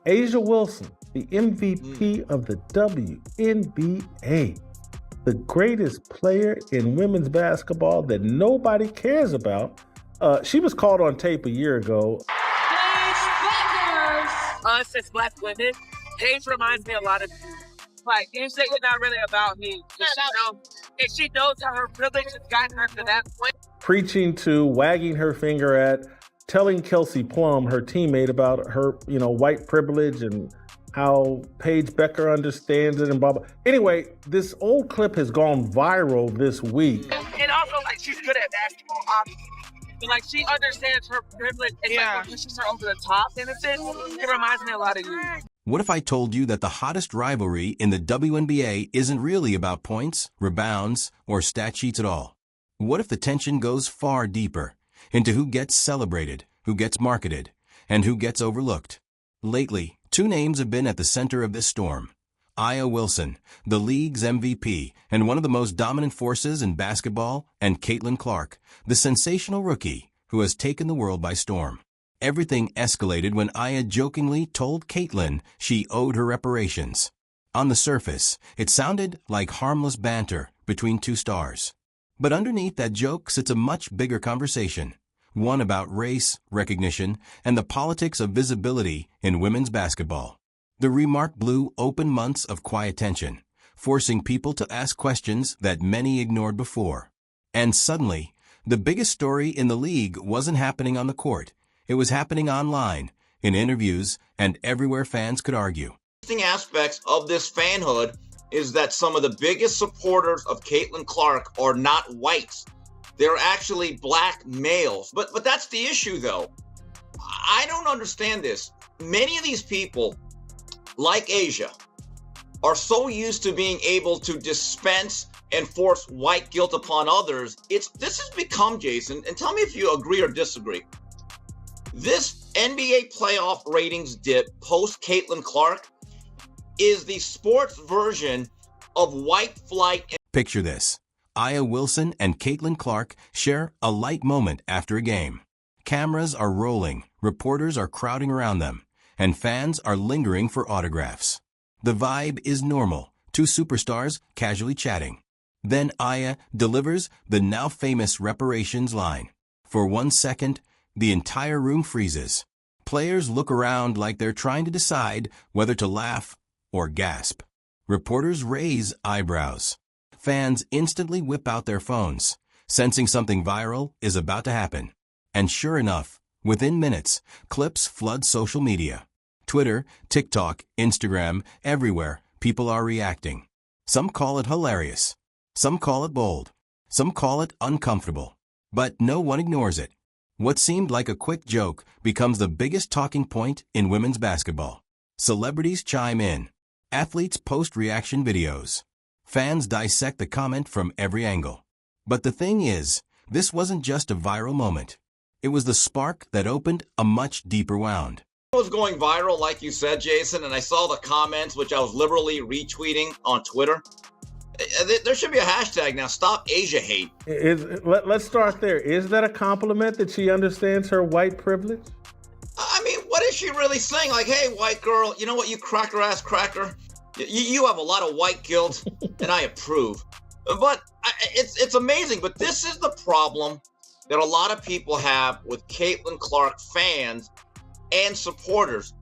A'ja Wilson, the MVP of the WNBA, the greatest player in women's basketball that nobody cares about. She was caught on tape a year ago. Us as black women, Paige reminds me a lot of you. Like, you say it's not really about me. And she knows how her privilege has gotten her to that point. Preaching to, wagging her finger at, telling Kelsey Plum, her teammate, about her, white privilege and how Paige Becker understands it and blah, blah. Anyway, this old clip has gone viral this week. And also, like, she's good at basketball, obviously. But, like, she understands her privilege and like, pushes her over the top, in a sense. It reminds me a lot of you. What if I told you that the hottest rivalry in the WNBA isn't really about points, rebounds, or stat sheets at all? What if the tension goes far deeper into who gets celebrated, who gets marketed, and who gets overlooked? Lately, two names have been at the center of this storm. A'ja Wilson, the league's MVP and one of the most dominant forces in basketball, and Caitlin Clark, the sensational rookie who has taken the world by storm. Everything escalated when A'ja jokingly told Caitlin she owed her reparations. On the surface, it sounded like harmless banter between two stars. But underneath that joke sits a much bigger conversation, one about race, recognition, and the politics of visibility in women's basketball. The remark blew open months of quiet tension, forcing people to ask questions that many ignored before. And suddenly, the biggest story in the league wasn't happening on the court. It was happening online, in interviews, and everywhere fans could argue. Interesting aspects of this fanhood is that some of the biggest supporters of Caitlin Clark are not whites. They're actually black males. But that's the issue, though. I don't understand this. Many of these people, like A'ja, are so used to being able to dispense and force white guilt upon others. This has become, Jason, and tell me if you agree or disagree. This NBA playoff ratings dip post Caitlin Clark is the sports version of white flight. Picture this. A'ja Wilson and Caitlin Clark share a light moment after a game. Cameras are rolling, reporters are crowding around them, and fans are lingering for autographs. The vibe is normal, two superstars casually chatting. Then A'ja delivers the now famous reparations line. For 1 second, the entire room freezes. Players look around like they're trying to decide whether to laugh or gasp. Reporters raise eyebrows. Fans instantly whip out their phones, sensing something viral is about to happen. And sure enough, within minutes, clips flood social media. Twitter, TikTok, Instagram, everywhere, people are reacting. Some call it hilarious. Some call it bold. Some call it uncomfortable. But no one ignores it. What seemed like a quick joke becomes the biggest talking point in women's basketball. Celebrities chime in. Athletes post reaction videos. Fans dissect the comment from every angle. But the thing is, this wasn't just a viral moment. It was the spark that opened a much deeper wound. It was going viral, like you said, Jason, and I saw the comments, which I was liberally retweeting on Twitter. There should be a hashtag now, Stop A'ja Hate. Let's start there. Is that a compliment that she understands her white privilege? I mean, what is she really saying? Like, hey, white girl, you know what, you cracker-ass cracker? You have a lot of white guilt, and I approve. But it's amazing. But this is the problem that a lot of people have with Caitlin Clark fans and supporters.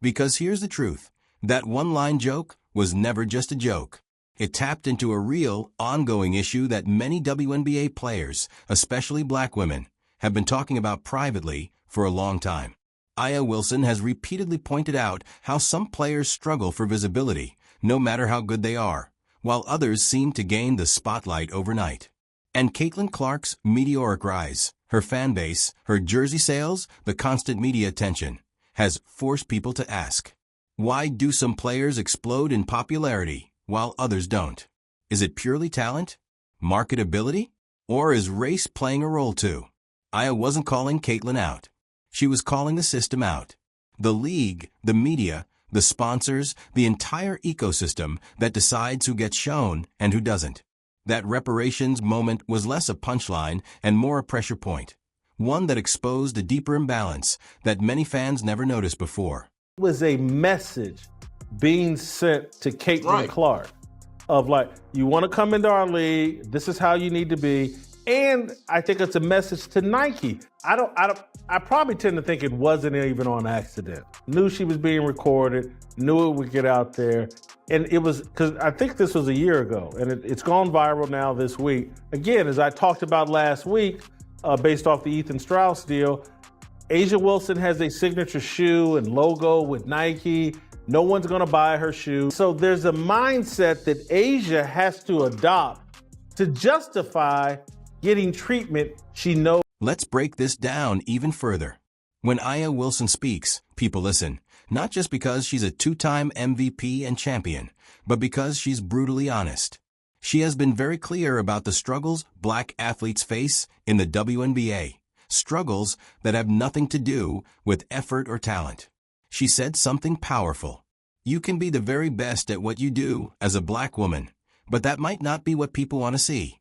Because here's the truth. That one-line joke was never just a joke. It tapped into a real, ongoing issue that many WNBA players, especially black women, have been talking about privately for a long time. A'ja Wilson has repeatedly pointed out how some players struggle for visibility, no matter how good they are, while others seem to gain the spotlight overnight. And Caitlin Clark's meteoric rise, her fan base, her jersey sales, the constant media attention, has forced people to ask, why do some players explode in popularity while others don't? Is it purely talent? Marketability? Or is race playing a role too? A'ja wasn't calling Caitlin out. She was calling the system out. The league, the media, the sponsors, the entire ecosystem that decides who gets shown and who doesn't. That reparations moment was less a punchline and more a pressure point, one that exposed a deeper imbalance that many fans never noticed before. was a message being sent to Caitlin Right. Clark of like, you want to come into our league, this is how you need to be. And I think it's a message to Nike. I probably tend to think it wasn't even on accident. Knew she was being recorded, knew it would get out there. And it was, because I think this was a year ago, and it's gone viral now this week. Again, as I talked about last week, based off the Ethan Strauss deal, A'ja Wilson has a signature shoe and logo with Nike. No one's gonna buy her shoe. So there's a mindset that A'ja has to adopt to justify getting treatment she knows. Let's break this down even further. When A'ja Wilson speaks, people listen, not just because she's a two-time MVP and champion, but because she's brutally honest. She has been very clear about the struggles black athletes face in the WNBA, struggles that have nothing to do with effort or talent. She said something powerful. You can be the very best at what you do as a black woman, but that might not be what people want to see.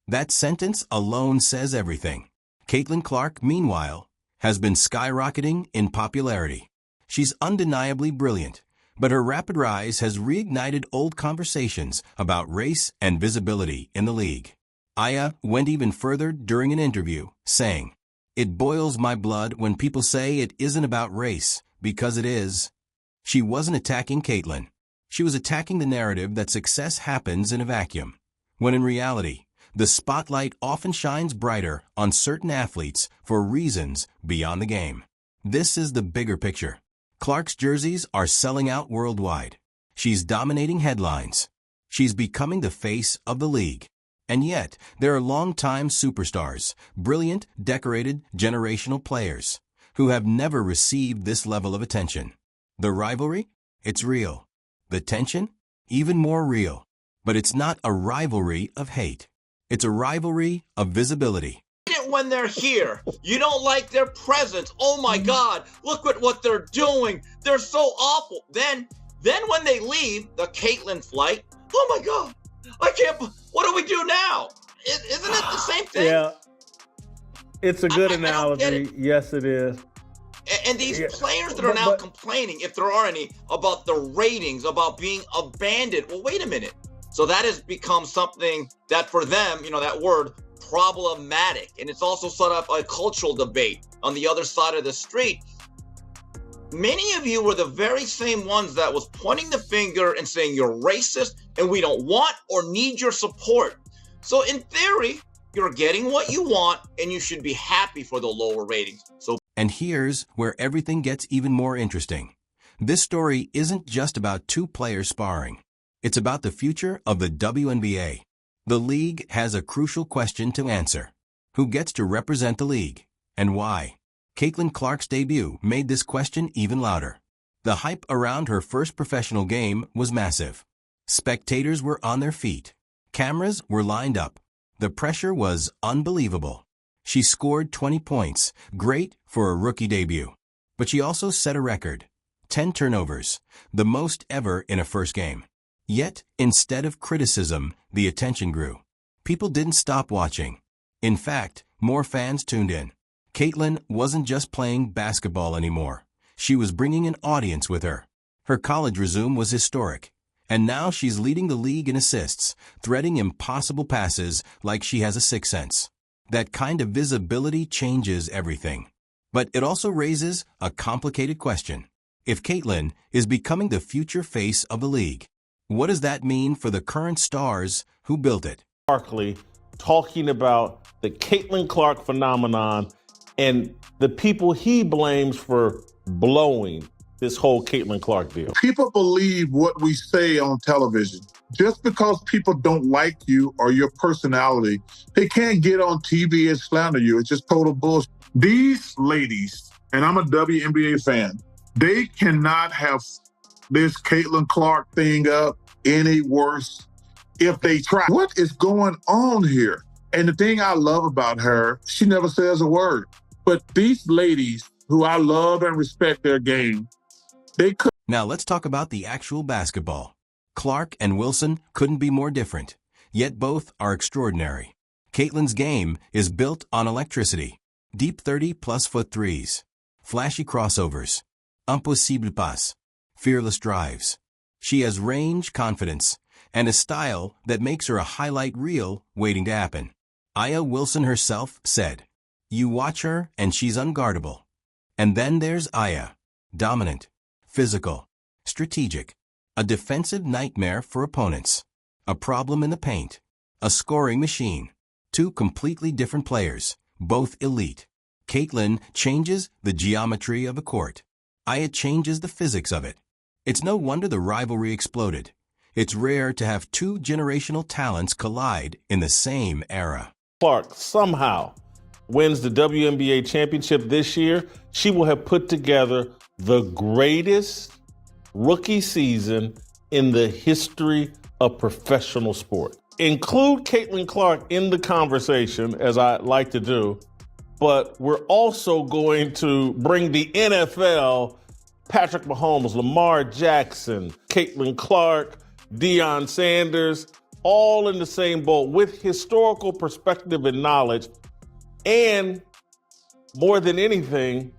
That sentence alone says everything. Caitlin Clark, meanwhile, has been skyrocketing in popularity. She's undeniably brilliant, but her rapid rise has reignited old conversations about race and visibility in the league. A'ja went even further during an interview, saying, "It boils my blood when people say it isn't about race, because it is." She wasn't attacking Caitlin. She was attacking the narrative that success happens in a vacuum, when in reality, the spotlight often shines brighter on certain athletes for reasons beyond the game. This is the bigger picture. Clark's jerseys are selling out worldwide. She's dominating headlines. She's becoming the face of the league. And yet, there are longtime superstars, brilliant, decorated, generational players, who have never received this level of attention. The rivalry? It's real. The tension? Even more real. But it's not a rivalry of hate. It's a rivalry of visibility. When they're here, you don't like their presence. Oh my God, look at what they're doing. They're so awful. Then when they leave the Caitlin flight, oh my God, I can't, what do we do now? Isn't it the same thing? Yeah, it's a good analogy. Yes, it is. And these players that are now complaining, if there are any, about the ratings, about being abandoned. Well, wait a minute. So that has become something that for them, that word, problematic. And it's also set up a cultural debate on the other side of the street. Many of you were the very same ones that was pointing the finger and saying you're racist and we don't want or need your support. So in theory, you're getting what you want and you should be happy for the lower ratings. And here's where everything gets even more interesting. This story isn't just about two players sparring. It's about the future of the WNBA. The league has a crucial question to answer. Who gets to represent the league? And why? Caitlin Clark's debut made this question even louder. The hype around her first professional game was massive. Spectators were on their feet. Cameras were lined up. The pressure was unbelievable. She scored 20 points, great for a rookie debut. But she also set a record. 10 turnovers, the most ever in a first game. Yet, instead of criticism, the attention grew. People didn't stop watching. In fact, more fans tuned in. Caitlin wasn't just playing basketball anymore. She was bringing an audience with her. Her college resume was historic. And now she's leading the league in assists, threading impossible passes like she has a sixth sense. That kind of visibility changes everything. But it also raises a complicated question. If Caitlin is becoming the future face of the league, what does that mean for the current stars who built it? Barkley talking about the Caitlin Clark phenomenon and the people he blames for blowing this whole Caitlin Clark deal. People believe what we say on television. Just because people don't like you or your personality, they can't get on TV and slander you. It's just total bullshit. These ladies, and I'm a WNBA fan, they cannot have this Caitlin Clark thing up any worse if they try. What is going on here? And the thing I love about her, she never says a word. But these ladies, who I love and respect their game, they could. Now let's talk about the actual basketball. Clark and Wilson couldn't be more different, yet both are extraordinary. Caitlin's game is built on electricity, deep 30-plus foot threes, flashy crossovers, impossible pas, fearless drives. She has range, confidence, and a style that makes her a highlight reel waiting to happen. Aya Wilson herself said, "You watch her and she's unguardable." And then there's Aya, dominant, physical, strategic, a defensive nightmare for opponents, a problem in the paint, a scoring machine. Two completely different players, both elite. Caitlin changes the geometry of a court. Aya changes the physics of it. It's no wonder the rivalry exploded. It's rare to have two generational talents collide in the same era. Clark somehow wins the WNBA championship this year, she will have put together the greatest rookie season in the history of professional sport. Include Caitlin Clark in the conversation, as I like to do, but we're also going to bring the NFL, Patrick Mahomes, Lamar Jackson, Caitlin Clark, Deion Sanders, all in the same boat with historical perspective and knowledge. And more than anything,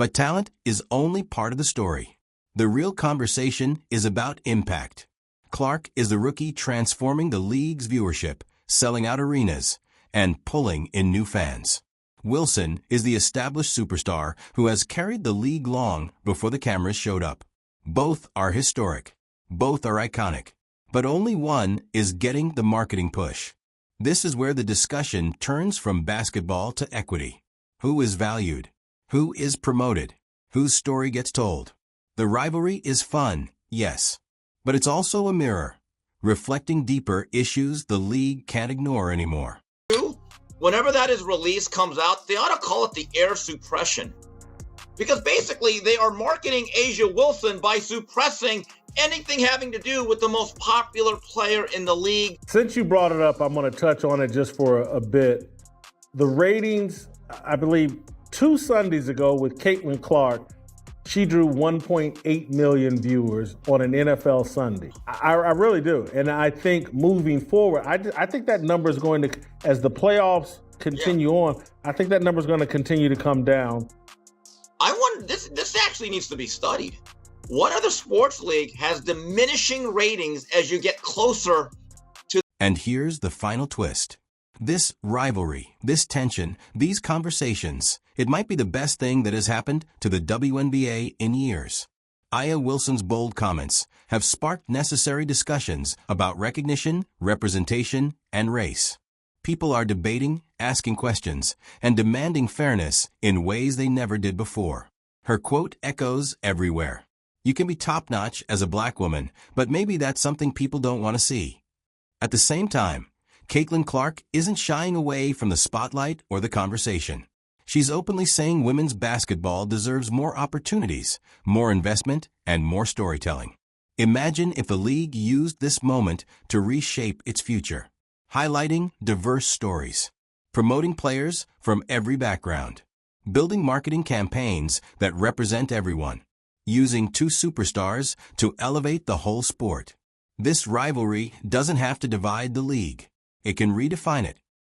But talent is only part of the story. The real conversation is about impact. Clark is the rookie transforming the league's viewership, selling out arenas, and pulling in new fans. Wilson is the established superstar who has carried the league long before the cameras showed up. Both are historic. Both are iconic. But only one is getting the marketing push. This is where the discussion turns from basketball to equity. Who is valued? Who is promoted? Whose story gets told? The rivalry is fun, yes. But it's also a mirror, reflecting deeper issues the league can't ignore anymore. Whenever that is released comes out, they ought to call it the air suppression. Because basically they are marketing A'ja Wilson by suppressing anything having to do with the most popular player in the league. Since you brought it up, I'm going to touch on it just for a bit. The ratings, I believe 2 Sundays ago with Caitlin Clark, she drew 1.8 million viewers on an NFL Sunday. I really do. And I think moving forward, I think that number is going to, as the playoffs continue on, I think that number is going to continue to come down. I wonder, this actually needs to be studied. What other sports league has diminishing ratings as you get closer to... And here's the final twist. This rivalry, this tension, these conversations, it might be the best thing that has happened to the WNBA in years. Aya Wilson's bold comments have sparked necessary discussions about recognition, representation, and race. People are debating, asking questions, and demanding fairness in ways they never did before. Her quote echoes everywhere. You can be top-notch as a black woman, but maybe that's something people don't want to see. At the same time, Caitlin Clark isn't shying away from the spotlight or the conversation. She's openly saying women's basketball deserves more opportunities, more investment, and more storytelling. Imagine if the league used this moment to reshape its future, highlighting diverse stories, promoting players from every background, building marketing campaigns that represent everyone, using two superstars to elevate the whole sport. This rivalry doesn't have to divide the league. It can redefine it,